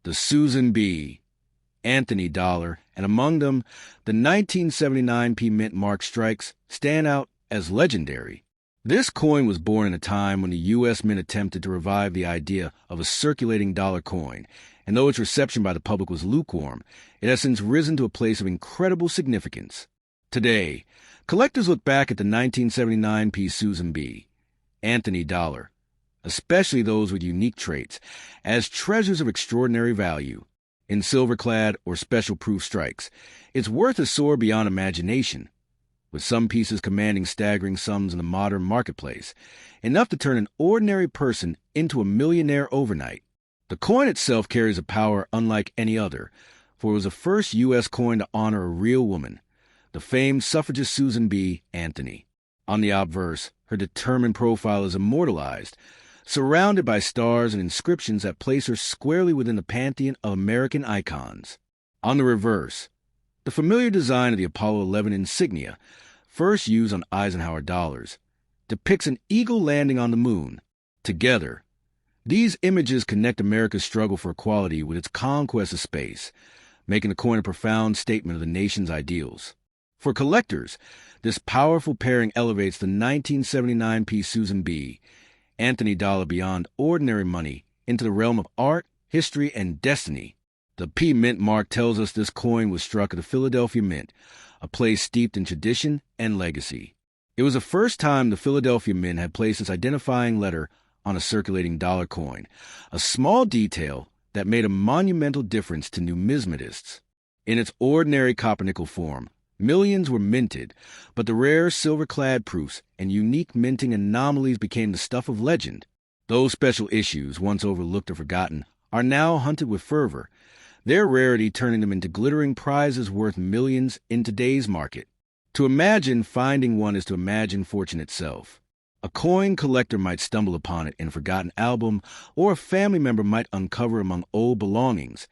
the Susan B. Anthony dollar, and among them, the 1979 P Mint mark strikes stand out as legendary. This coin was born in a time when the U.S. Mint attempted to revive the idea of a circulating dollar coin, and though its reception by the public was lukewarm, it has since risen to a place of incredible significance. Today, collectors look back at the 1979 P Susan B. Anthony dollar, especially those with unique traits, as treasures of extraordinary value. In silver-clad or special proof strikes, its worth has soared beyond imagination, with some pieces commanding staggering sums in the modern marketplace, enough to turn an ordinary person into a millionaire overnight. The coin itself carries a power unlike any other, for it was the first U.S. coin to honor a real woman, the famed suffragist Susan B. Anthony. On the obverse, her determined profile is immortalized, surrounded by stars and inscriptions that place her squarely within the pantheon of American icons. On the reverse, the familiar design of the Apollo 11 insignia, first used on Eisenhower dollars, depicts an eagle landing on the moon. Together, these images connect America's struggle for equality with its conquest of space, making the coin a profound statement of the nation's ideals. For collectors, this powerful pairing elevates the 1979 P Susan B. Anthony dollar beyond ordinary money into the realm of art, history, and destiny. The P Mint mark tells us this coin was struck at the Philadelphia Mint, a place steeped in tradition and legacy. It was the first time the Philadelphia Mint had placed its identifying letter on a circulating dollar coin, a small detail that made a monumental difference to numismatists. In its ordinary copper-nickel form, millions were minted, but the rare silver-clad proofs and unique minting anomalies became the stuff of legend. Those special issues, once overlooked or forgotten, are now hunted with fervor, their rarity turning them into glittering prizes worth millions in today's market. To imagine finding one is to imagine fortune itself. A coin collector might stumble upon it in a forgotten album, or a family member might uncover among old belongings,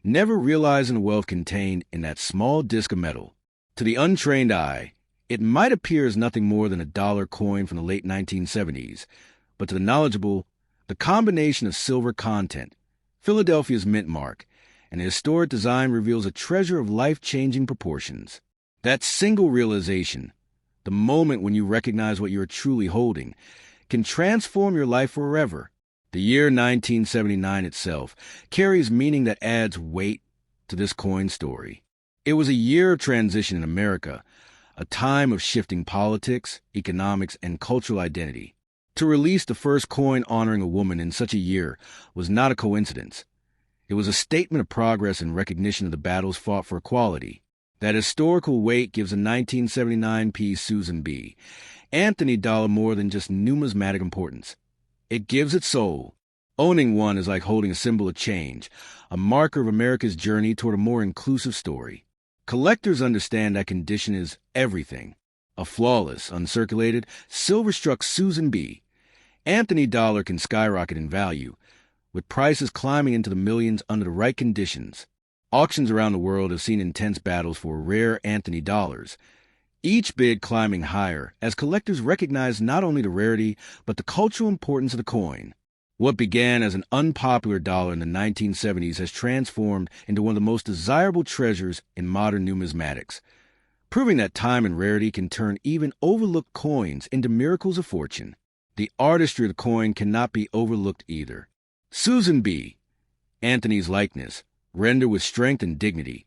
never realizing the wealth contained in that small disc of metal. To the untrained eye, it might appear as nothing more than a dollar coin from the late 1970s, but to the knowledgeable, the combination of silver content, Philadelphia's mint mark, and the historic design reveals a treasure of life-changing proportions. That single realization, the moment when you recognize what you are truly holding, can transform your life forever. The year 1979 itself carries meaning that adds weight to this coin story. It was a year of transition in America, a time of shifting politics, economics, and cultural identity. To release the first coin honoring a woman in such a year was not a coincidence. It was a statement of progress and recognition of the battles fought for equality. That historical weight gives the 1979 P Susan B. Anthony dollar more than just numismatic importance. It gives it soul. Owning one is like holding a symbol of change, a marker of America's journey toward a more inclusive story. Collectors understand that condition is everything. A flawless, uncirculated, silver-struck Susan B. Anthony dollar can skyrocket in value, with prices climbing into the millions under the right conditions. Auctions around the world have seen intense battles for rare Anthony dollars, each bid climbing higher as collectors recognize not only the rarity but the cultural importance of the coin. What began as an unpopular dollar in the 1970s has transformed into one of the most desirable treasures in modern numismatics, proving that time and rarity can turn even overlooked coins into miracles of fortune. The artistry of the coin cannot be overlooked either. Susan B. Anthony's likeness, rendered with strength and dignity,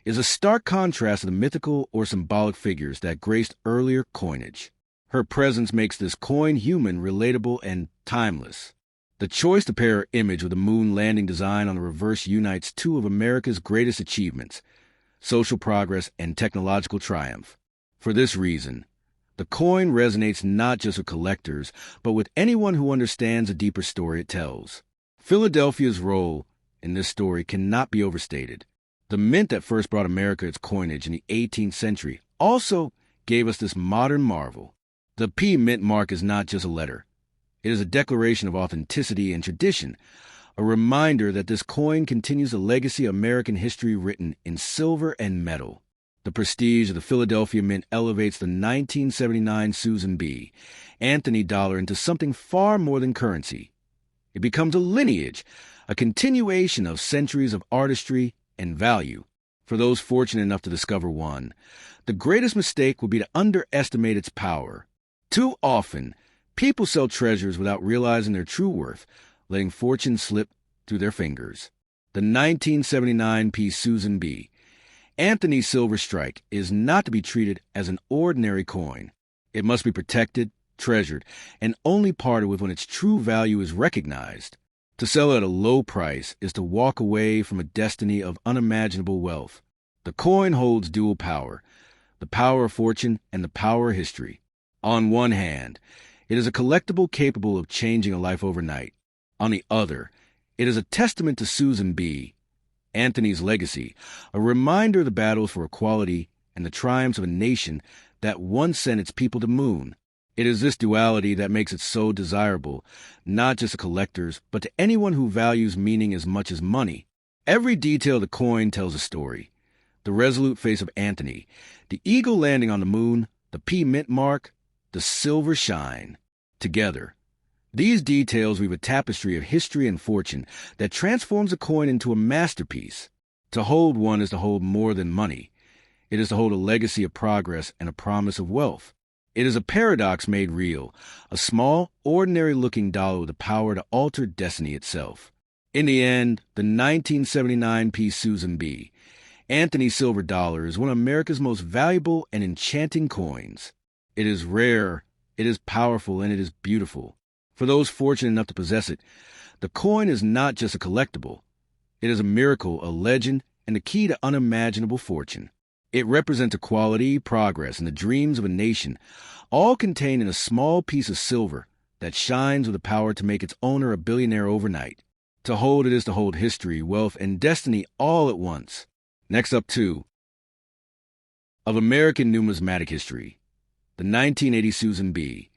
is a stark contrast to the mythical or symbolic figures that graced earlier coinage. Her presence makes this coin human, relatable, and timeless. The choice to pair her image with the moon landing design on the reverse unites two of America's greatest achievements, social progress and technological triumph. For this reason, the coin resonates not just with collectors, but with anyone who understands the deeper story it tells. Philadelphia's role in this story cannot be overstated. The mint that first brought America its coinage in the 18th century also gave us this modern marvel. The P Mint mark is not just a letter. It is a declaration of authenticity and tradition, a reminder that this coin continues the legacy of American history written in silver and metal. The prestige of the Philadelphia Mint elevates the 1979 Susan B. Anthony dollar into something far more than currency. It becomes a lineage, a continuation of centuries of artistry and value. For those fortunate enough to discover one, the greatest mistake would be to underestimate its power. Too often, people sell treasures without realizing their true worth, letting fortune slip through their fingers. The 1979 piece Susan B. Anthony Silver Strike is not to be treated as an ordinary coin. It must be protected, treasured, and only parted with when its true value is recognized. To sell at a low price is to walk away from a destiny of unimaginable wealth. The coin holds dual power, the power of fortune and the power of history. On one hand, it is a collectible capable of changing a life overnight. On the other, it is a testament to Susan B. Anthony's legacy, a reminder of the battles for equality and the triumphs of a nation that once sent its people to the moon. It is this duality that makes it so desirable, not just to collectors, but to anyone who values meaning as much as money. Every detail of the coin tells a story. The resolute face of Anthony, the eagle landing on the moon, the P mint mark, the silver shine. Together, these details weave a tapestry of history and fortune that transforms a coin into a masterpiece. To hold one is to hold more than money. It is to hold a legacy of progress and a promise of wealth. It is a paradox made real, a small, ordinary-looking dollar with the power to alter destiny itself. In the end, the 1979 piece Susan B. Anthony Silver Dollar is one of America's most valuable and enchanting coins. It is rare, it is powerful, and it is beautiful. For those fortunate enough to possess it, the coin is not just a collectible. It is a miracle, a legend, and the key to unimaginable fortune. It represents equality, progress, and the dreams of a nation, all contained in a small piece of silver that shines with the power to make its owner a billionaire overnight. To hold it is to hold history, wealth, and destiny all at once. Next up, two. Of American numismatic history, the 1980 Susan B.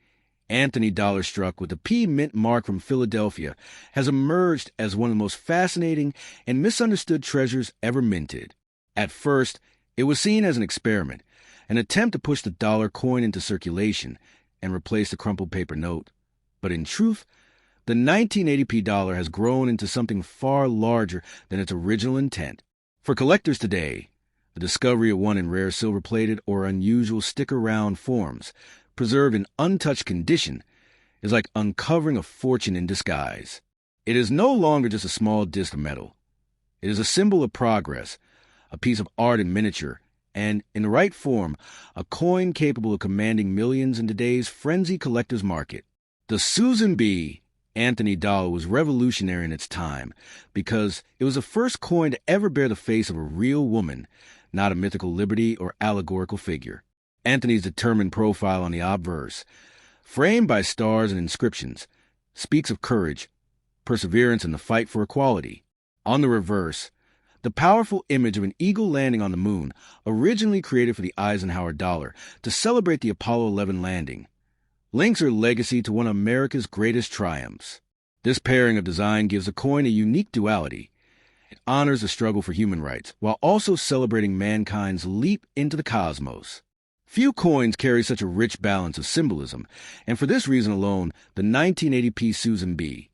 Anthony dollar struck with the P mint mark from Philadelphia has emerged as one of the most fascinating and misunderstood treasures ever minted. At first, it was seen as an experiment, an attempt to push the dollar coin into circulation and replace the crumpled paper note. But in truth, the 1980p dollar has grown into something far larger than its original intent. For collectors today, the discovery of one in rare silver-plated or unusual sticker-round forms, preserved in untouched condition, is like uncovering a fortune in disguise. It is no longer just a small disc of metal. It is a symbol of progress, a piece of art in miniature, and, in the right form, a coin capable of commanding millions in today's frenzied collector's market. The Susan B. Anthony dollar was revolutionary in its time because it was the first coin to ever bear the face of a real woman, not a mythical liberty or allegorical figure. Anthony's determined profile on the obverse, framed by stars and inscriptions, speaks of courage, perseverance, and the fight for equality. On the reverse, the powerful image of an eagle landing on the moon, originally created for the Eisenhower dollar to celebrate the Apollo 11 landing, links her legacy to one of America's greatest triumphs. This pairing of design gives the coin a unique duality. It honors the struggle for human rights, while also celebrating mankind's leap into the cosmos. Few coins carry such a rich balance of symbolism, and for this reason alone, the 1980p Susan B.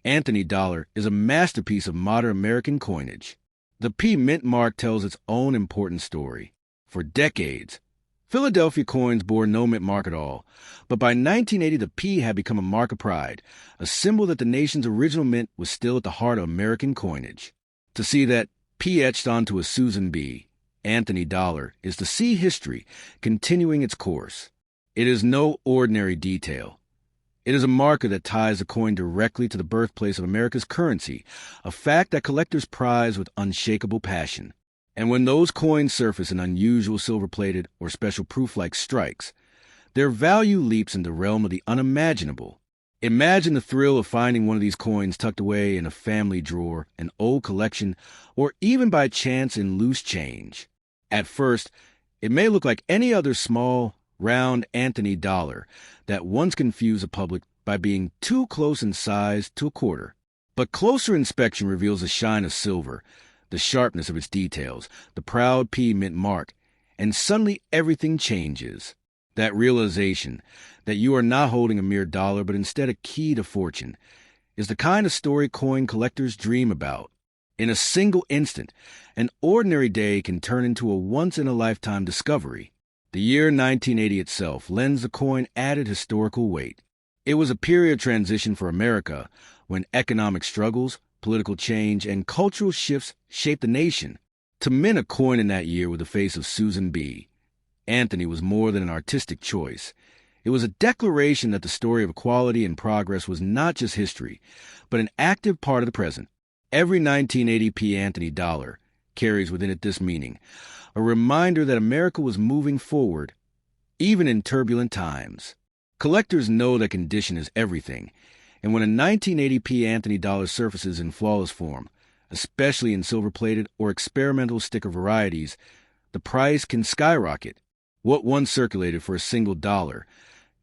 Anthony dollar is a masterpiece of modern American coinage. The P mint mark tells its own important story. For decades, Philadelphia coins bore no mint mark at all, but by 1980 the P had become a mark of pride, a symbol that the nation's original mint was still at the heart of American coinage. To see that P etched onto a Susan B. Anthony dollar is to see history continuing its course. It is no ordinary detail. It is a marker that ties the coin directly to the birthplace of America's currency, a fact that collectors prize with unshakable passion. And when those coins surface in unusual silver-plated or special proof-like strikes, their value leaps into the realm of the unimaginable. Imagine the thrill of finding one of these coins tucked away in a family drawer, an old collection, or even by chance in loose change. At first, it may look like any other small, round Anthony dollar that once confused the public by being too close in size to a quarter. But closer inspection reveals the shine of silver, the sharpness of its details, the proud P mint mark, and suddenly everything changes. That realization that you are not holding a mere dollar but instead a key to fortune is the kind of story coin collectors dream about. In a single instant, an ordinary day can turn into a once-in-a-lifetime discovery. The year 1980 itself lends the coin added historical weight. It was a period of transition for America when economic struggles, political change, and cultural shifts shaped the nation. To mint a coin in that year with the face of Susan B. Anthony was more than an artistic choice. It was a declaration that the story of equality and progress was not just history, but an active part of the present. Every 1980p Anthony dollar carries within it this meaning, a reminder that America was moving forward, even in turbulent times. Collectors know that condition is everything, and when a 1980p Anthony dollar surfaces in flawless form, especially in silver-plated or experimental sticker varieties, the price can skyrocket. What once circulated for a single dollar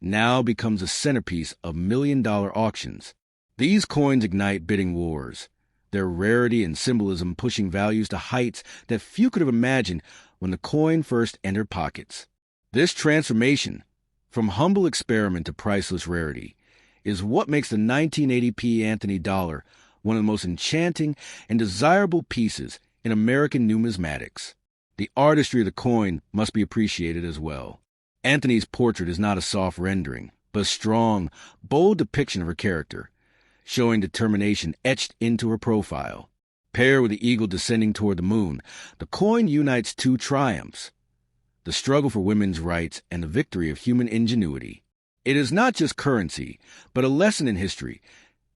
now becomes a centerpiece of million-dollar auctions. These coins ignite bidding wars, their rarity and symbolism pushing values to heights that few could have imagined when the coin first entered pockets. This transformation, from humble experiment to priceless rarity, is what makes the 1980p Anthony dollar one of the most enchanting and desirable pieces in American numismatics. The artistry of the coin must be appreciated as well. Anthony's portrait is not a soft rendering, but a strong, bold depiction of her character, showing determination etched into her profile. Paired with the eagle descending toward the moon, the coin unites two triumphs: the struggle for women's rights and the victory of human ingenuity. It is not just currency, but a lesson in history,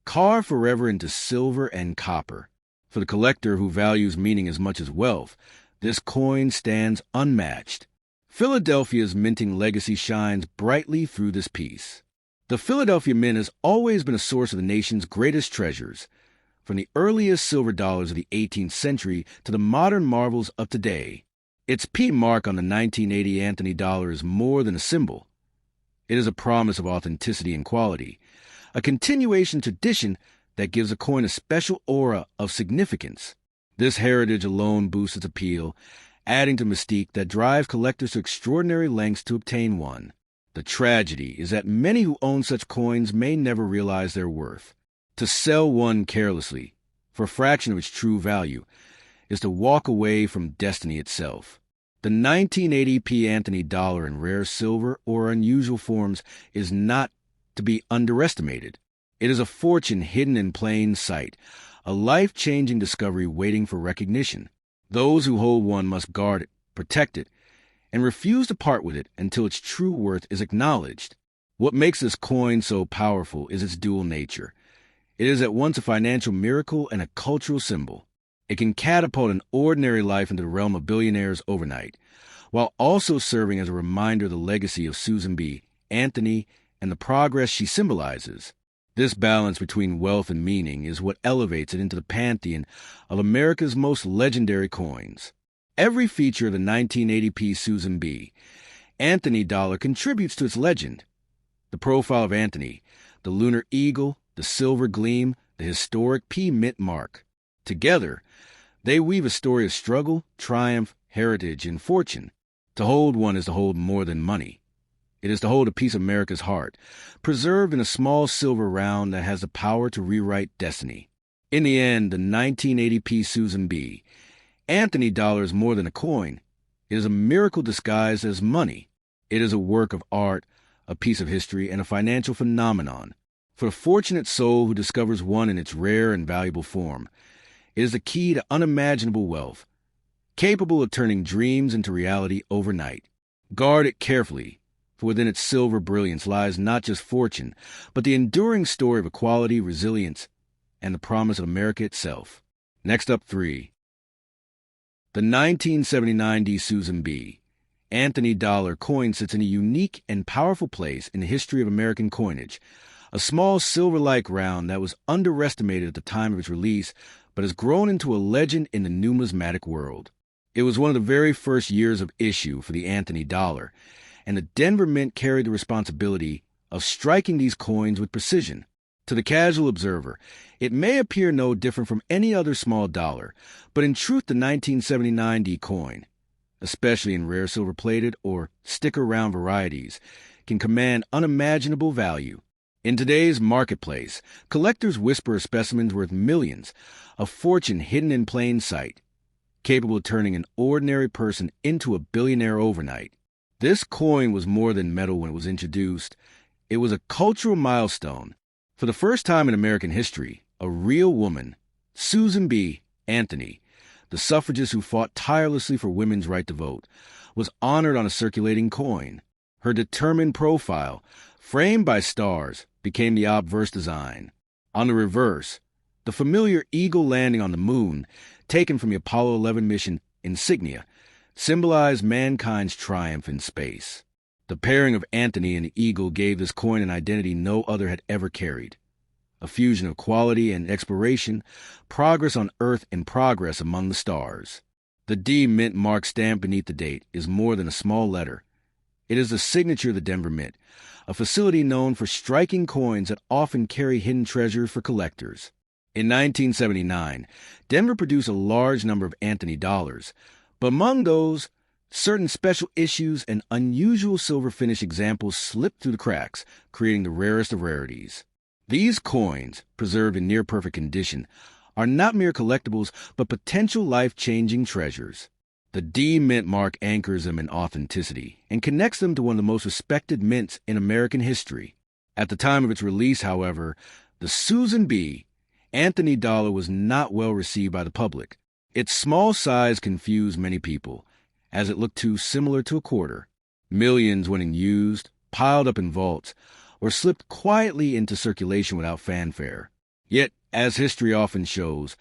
carved forever into silver and copper. For the collector who values meaning as much as wealth, this coin stands unmatched. Philadelphia's minting legacy shines brightly through this piece. The Philadelphia Mint has always been a source of the nation's greatest treasures, from the earliest silver dollars of the 18th century to the modern marvels of today. Its P mark on the 1980 Anthony dollar is more than a symbol. It is a promise of authenticity and quality, a continuation tradition that gives a coin a special aura of significance. This heritage alone boosts its appeal, adding to mystique that drives collectors to extraordinary lengths to obtain one. The tragedy is that many who own such coins may never realize their worth. To sell one carelessly, for a fraction of its true value, is to walk away from destiny itself. The 1980p Anthony dollar in rare silver or unusual forms is not to be underestimated. It is a fortune hidden in plain sight, a life-changing discovery waiting for recognition. Those who hold one must guard it, protect it, and refuse to part with it until its true worth is acknowledged. What makes this coin so powerful is its dual nature. It is at once a financial miracle and a cultural symbol. It can catapult an ordinary life into the realm of billionaires overnight, while also serving as a reminder of the legacy of Susan B. Anthony and the progress she symbolizes. This balance between wealth and meaning is what elevates it into the pantheon of America's most legendary coins. Every feature of the 1980p Susan B. Anthony dollar contributes to its legend. The profile of Anthony, the lunar eagle, the silver gleam, the historic P mint mark. Together, they weave a story of struggle, triumph, heritage, and fortune. To hold one is to hold more than money. It is to hold a piece of America's heart, preserved in a small silver round that has the power to rewrite destiny. In the end, the 1980p Susan B. Anthony dollar is more than a coin. It is a miracle disguised as money. It is a work of art, a piece of history, and a financial phenomenon. For the fortunate soul who discovers one in its rare and valuable form, it is the key to unimaginable wealth, capable of turning dreams into reality overnight. Guard it carefully, for within its silver brilliance lies not just fortune, but the enduring story of equality, resilience, and the promise of America itself. Next up, 3. The 1979 D. Susan B. Anthony dollar coin sits in a unique and powerful place in the history of American coinage, a small silver-like round that was underestimated at the time of its release, but has grown into a legend in the numismatic world. It was one of the very first years of issue for the Anthony dollar, and the Denver Mint carried the responsibility of striking these coins with precision. To the casual observer, it may appear no different from any other small dollar, but in truth the 1979 D coin, especially in rare silver-plated or sticker-round varieties, can command unimaginable value. In today's marketplace, collectors whisper a specimen's worth millions, a fortune hidden in plain sight, capable of turning an ordinary person into a billionaire overnight. This coin was more than metal when it was introduced. It was a cultural milestone. For the first time in American history, a real woman, Susan B. Anthony, the suffragist who fought tirelessly for women's right to vote, was honored on a circulating coin. Her determined profile, framed by stars, became the obverse design. On the reverse, the familiar eagle landing on the moon, taken from the Apollo 11 mission insignia, symbolized mankind's triumph in space. The pairing of Anthony and the eagle gave this coin an identity no other had ever carried. A fusion of quality and exploration, progress on Earth and progress among the stars. The D Mint mark stamp beneath the date is more than a small letter. It is the signature of the Denver Mint, a facility known for striking coins that often carry hidden treasures for collectors. In 1979, Denver produced a large number of Anthony dollars, but among those, certain special issues and unusual silver finish examples slipped through the cracks, creating the rarest of rarities. These coins, preserved in near-perfect condition, are not mere collectibles, but potential life-changing treasures. The D Mint mark anchors them in authenticity and connects them to one of the most respected mints in American history. At the time of its release, however, the Susan B. Anthony dollar was not well received by the public. Its small size confused many people, as it looked too similar to a quarter. Millions went unused, piled up in vaults, or slipped quietly into circulation without fanfare. Yet, as history often shows,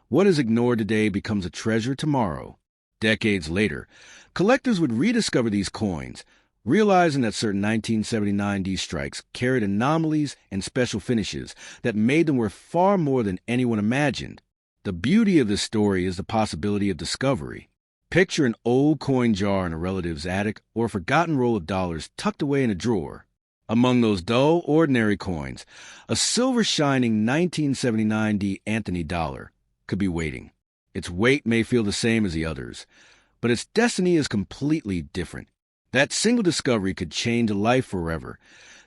what is ignored today becomes a treasure tomorrow. Decades later, collectors would rediscover these coins, realizing that certain 1979 D strikes carried anomalies and special finishes that made them worth far more than anyone imagined. The beauty of this story is the possibility of discovery. Picture an old coin jar in a relative's attic or a forgotten roll of dollars tucked away in a drawer. Among those dull, ordinary coins, a silver-shining 1979 D Anthony dollar could be waiting. Its weight may feel the same as the others, but its destiny is completely different. That single discovery could change a life forever,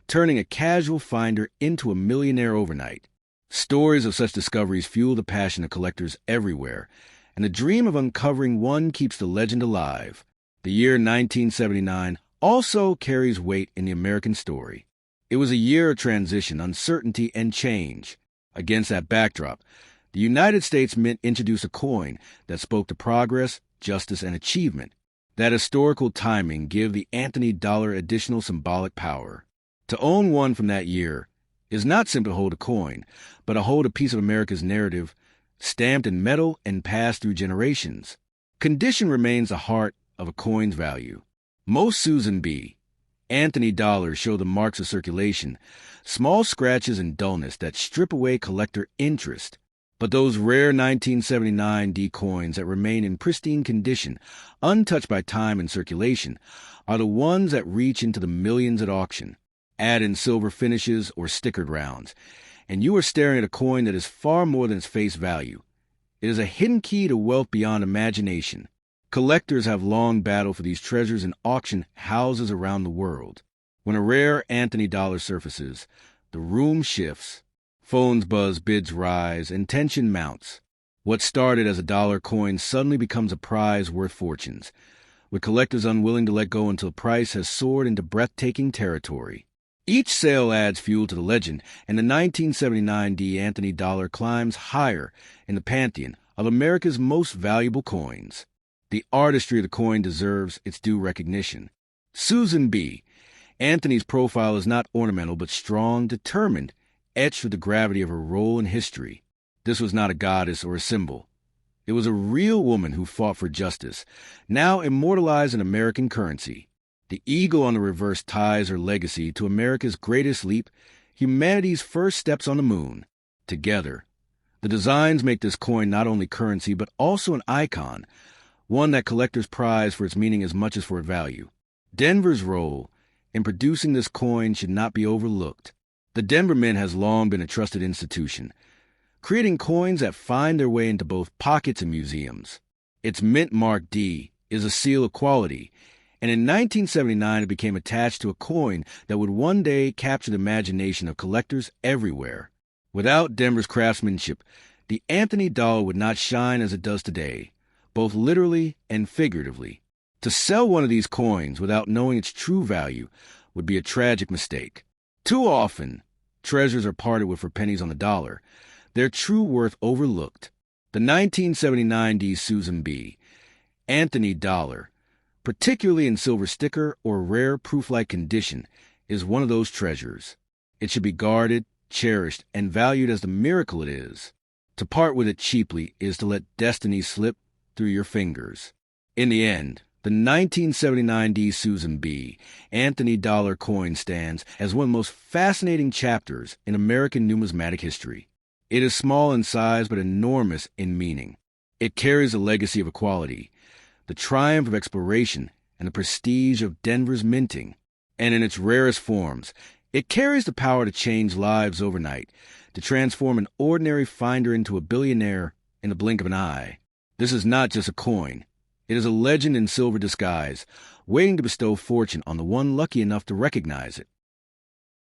turning a casual finder into a millionaire overnight. Stories of such discoveries fuel the passion of collectors everywhere, and the dream of uncovering one keeps the legend alive. The year 1979 also carries weight in the American story. It was a year of transition, uncertainty, and change. Against that backdrop, the United States Mint introduced a coin that spoke to progress, justice, and achievement. That historical timing gave the Anthony dollar additional symbolic power. To own one from that year is not simply to hold a coin, but to hold a piece of America's narrative, stamped in metal and passed through generations. Condition remains the heart of a coin's value. Most Susan B. Anthony dollars show the marks of circulation, small scratches and dullness that strip away collector interest. But those rare 1979 D coins that remain in pristine condition, untouched by time and circulation, are the ones that reach into the millions at auction. Add in silver finishes or stickered rounds, and you are staring at a coin that is far more than its face value. It is a hidden key to wealth beyond imagination. Collectors have long battled for these treasures in auction houses around the world. When a rare Anthony dollar surfaces, the room shifts. Phones buzz, bids rise, and tension mounts. What started as a dollar coin suddenly becomes a prize worth fortunes, with collectors unwilling to let go until price has soared into breathtaking territory. Each sale adds fuel to the legend, and the 1979 D Anthony dollar climbs higher in the pantheon of America's most valuable coins. The artistry of the coin deserves its due recognition. Susan B. Anthony's profile is not ornamental but strong, determined, etched with the gravity of her role in history. This was not a goddess or a symbol. It was a real woman who fought for justice, now immortalized in American currency. The eagle on the reverse ties her legacy to America's greatest leap, humanity's first steps on the moon. Together, the designs make this coin not only currency but also an icon, one that collectors prize for its meaning as much as for its value. Denver's role in producing this coin should not be overlooked. The Denver Mint has long been a trusted institution, creating coins that find their way into both pockets and museums. Its Mint Mark D is a seal of quality, and in 1979 it became attached to a coin that would one day capture the imagination of collectors everywhere. Without Denver's craftsmanship, the Anthony dollar would not shine as it does today, both literally and figuratively. To sell one of these coins without knowing its true value would be a tragic mistake. Too often, treasures are parted with for pennies on the dollar, their true worth overlooked. The 1979 D. Susan B. Anthony dollar, particularly in silver sticker or rare proof-like condition, is one of those treasures. It should be guarded, cherished, and valued as the miracle it is. To part with it cheaply is to let destiny slip through your fingers. In the end, the 1979 D. Susan B. Anthony dollar coin stands as one of the most fascinating chapters in American numismatic history. It is small in size but enormous in meaning. It carries a legacy of equality, the triumph of exploration, and the prestige of Denver's minting. And in its rarest forms, it carries the power to change lives overnight, to transform an ordinary finder into a billionaire in the blink of an eye. This is not just a coin. It is a legend in silver disguise, waiting to bestow fortune on the one lucky enough to recognize it.